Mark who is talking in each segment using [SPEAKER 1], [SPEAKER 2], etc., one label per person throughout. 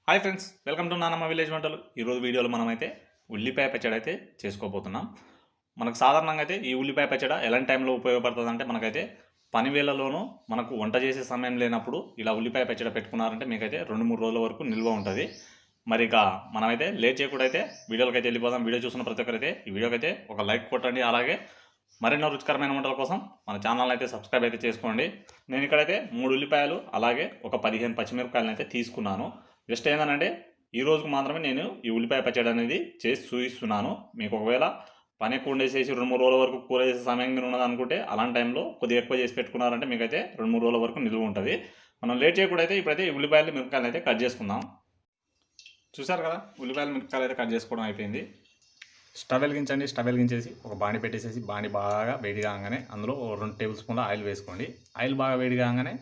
[SPEAKER 1] Hi friends, welcome to నానమ్మ village వంటలు. ఈరోజు వీడియోలో మనమైతే ఉల్లిపాయ పచ్చడి అయితే చేసుకోబోతున్నాం. మనకు సాధారణంగా అయితే ఈ ఉల్లిపాయ పచ్చడి ఎలాంటి టైంలో ఉపయోగపడుతుంది అంటే మనకైతే పని వేళలోనూ మనకు వంట చేసే సమయం లేనప్పుడు ఇలా ఉల్లిపాయ పచ్చడి పెట్టుకున్నారంటే మీకైతే 2-3 రోజుల వరకు నిల్వ ఉంటుంది. మరి ఇక మనమైతే లేట్ చేయకుండా అయితే వీడియోకి అయితే వెళ్ళిపోదాం. వీడియో చూసిన ప్రతి ఒక్కరైతే ఈ వీడియోకి అయితే ఒక లైక్ కొట్టండి. అలాగే మరెన్నో రుచికరమైన వంటల కోసం మన ఛానల్ అయితే సబ్స్క్రైబ్ అయితే చేసుకోండి. నేను ఇక్కడైతే 3 ఉల్లిపాయలు అలాగే ఒక 15 పచ్చిమిరపకాయలను అయితే తీసుకున్నాను. జస్ట్ ఏంటంటే ఈ రోజుకు మాత్రమే నేను ఈ ఉల్లిపాయ పచ్చడి అనేది చేసి చూపిస్తున్నాను. మీకు ఒకవేళ పని ఎక్కువ ఉండేసేసి 2-3 రోజుల వరకు కూర చేసే సమయం మీరు ఉన్నది అనుకుంటే అలాంటి టైంలో కొద్దిగా ఎక్కువ చేసి పెట్టుకున్నారంటే మీకైతే 2-3 రోజుల వరకు నిల్వ ఉంటుంది. మనం లేట్ చేయకుండా అయితే ఇప్పుడైతే ఈ ఉల్లిపాయలు మిరపకాయలు అయితే కట్ చేసుకుందాం. చూసారు కదా, ఉల్లిపాయలు మిరపకాయలు అయితే కట్ చేసుకోవడం అయిపోయింది. స్టవ్ వెలిగించండి. స్టవ్ వెలిగించేసి ఒక బాండి పెట్టేసేసి బాండి బాగా వేడి కాగానే అందులో 2 టేబుల్ స్పూన్ల ఆయిల్ వేసుకోండి. ఆయిల్ బాగా వేడి కాగానే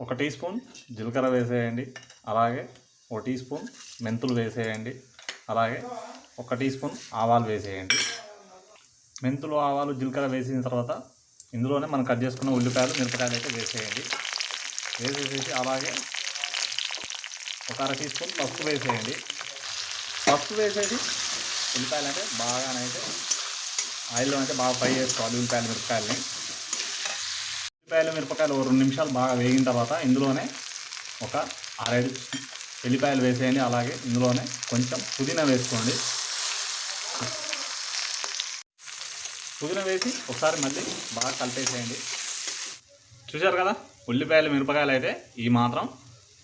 [SPEAKER 1] 1 టీ స్పూన్ జీలకర్ర వేసేయండి. అలాగే 1 టీ స్పూన్ మెంతులు వేసేయండి. అలాగే 1 టీ స్పూన్ ఆవాలు వేసేయండి. మెంతులు, ఆవాలు, జీలకర్ర వేసిన తర్వాత ఇందులోనే మనం కట్ చేసుకున్న ఉల్లిపాయలు మిరపకాయలు అయితే వేసేయండి. వేసేసేసి అలాగే 1 టీ స్పూన్ పసుపు వేసేయండి. పసుపు వేసేసి ఉల్లిపాయలు అంటే బాగానైతే ఆయిల్లో అయితే బాగా ఫ్రై చేసుకోవాలి. ఉల్లిపాయలు మిరపకాయలని మిరపకాయలు 2 నిమిషాలు బాగా వేగిన తర్వాత ఇందులోనే ఒక 6-7 ఎల్లిపాయలు వేసేయండి. అలాగే ఇందులోనే కొంచెం పుదీనా వేసుకోండి. పుదీనా వేసి ఒకసారి మళ్ళీ బాగా కలిపేసేయండి. చూశారు కదా, ఉల్లిపాయలు మిరపకాయలు అయితే ఈ మాత్రం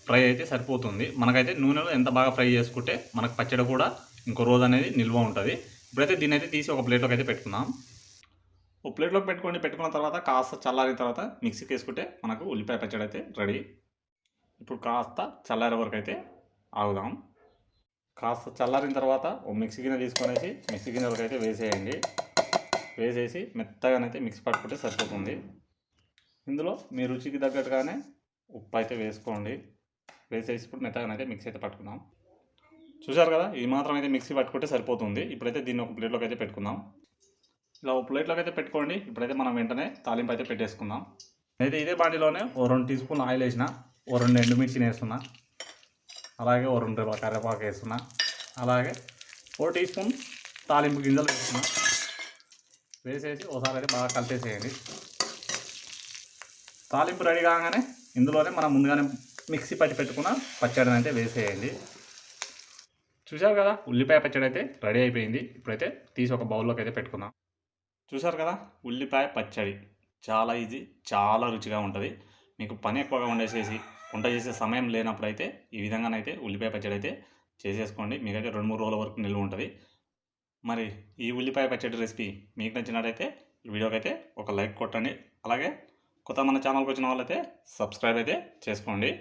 [SPEAKER 1] ఫ్రై అయితే సరిపోతుంది. మనకైతే నూనెలో ఎంత బాగా ఫ్రై చేసుకుంటే మనకు పచ్చడి కూడా ఇంకో రోజు అనేది నిల్వ ఉంటుంది. ఇప్పుడైతే దీన్ని అయితే తీసి ఒక ప్లేట్లోకి అయితే పెట్టుకుందాం. ఒక ప్లేట్లోకి పెట్టుకున్న తర్వాత కాస్త చల్లారిన తర్వాత మిక్సీకి వేసుకుంటే మనకు ఉల్లిపాయ పచ్చడి అయితే రెడీ. ఇప్పుడు కాస్త చల్లారే వరకు అయితే ఆగుదాం. కాస్త చల్లారిన తర్వాత ఒక మిక్సీ గిన్నె తీసుకొనేసి మిక్సీ గిన్నె వరకు అయితే వేసేయండి. వేసేసి మెత్తగానైతే మిక్సీ పట్టుకుంటే సరిపోతుంది. ఇందులో మీ రుచికి తగ్గట్టుగానే ఉప్పు అయితే వేసుకోండి. వేసేసి ఇప్పుడు మెత్తగానైతే మిక్సీ అయితే పట్టుకుందాం. చూశారు కదా, ఈ మాత్రం అయితే మిక్సీ పట్టుకుంటే సరిపోతుంది. ఇప్పుడైతే దీన్ని ఒక ప్లేట్లోకి అయితే పెట్టుకుందాం. ఇలా ఒక ప్లేట్లోకి అయితే పెట్టుకోండి. ఇప్పుడైతే మనం వెంటనే తాలింపు అయితే పెట్టేసుకుందాం. అయితే ఇదే బాండిలోనే 2 టీ స్పూన్ ఆయిల్ వేసిన, 2 ఎండుమిర్చిని వేస్తున్నా. అలాగే 2 కరివేపాకు వేస్తున్నా. అలాగే 1 టీ స్పూన్ తాలింపు గింజలు వేస్తున్నా. వేసేసి ఒకసారి అయితే బాగా కలిపేసేయండి. తాలింపు రెడీ కాగానే ఇందులోనే మనం ముందుగానే మిక్సీ పట్టి పెట్టుకున్న పచ్చడిని అయితే వేసేయండి. చూశారు కదా, ఉల్లిపాయ పచ్చడి అయితే రెడీ అయిపోయింది. ఇప్పుడైతే తీసి ఒక బౌల్లోకి అయితే పెట్టుకుందాం. చూశారు కదా, ఉల్లిపాయ పచ్చడి చాలా ఈజీ, చాలా రుచిగా ఉంటుంది. మీకు పని ఎక్కువగా వంట చేసే సమయం లేనప్పుడు అయితే ఈ విధంగానైతే ఉల్లిపాయ పచ్చడి అయితే చేసేసుకోండి. మీకైతే 2-3 రోజుల వరకు నిల్వ ఉంటుంది. మరి ఈ ఉల్లిపాయ పచ్చడి రెసిపీ మీకు నచ్చినట్టయితే ఈ వీడియోకి అయితే ఒక లైక్ కొట్టండి. అలాగే కొత్త మన ఛానల్కి వచ్చిన వాళ్ళైతే సబ్స్క్రైబ్ అయితే చేసుకోండి.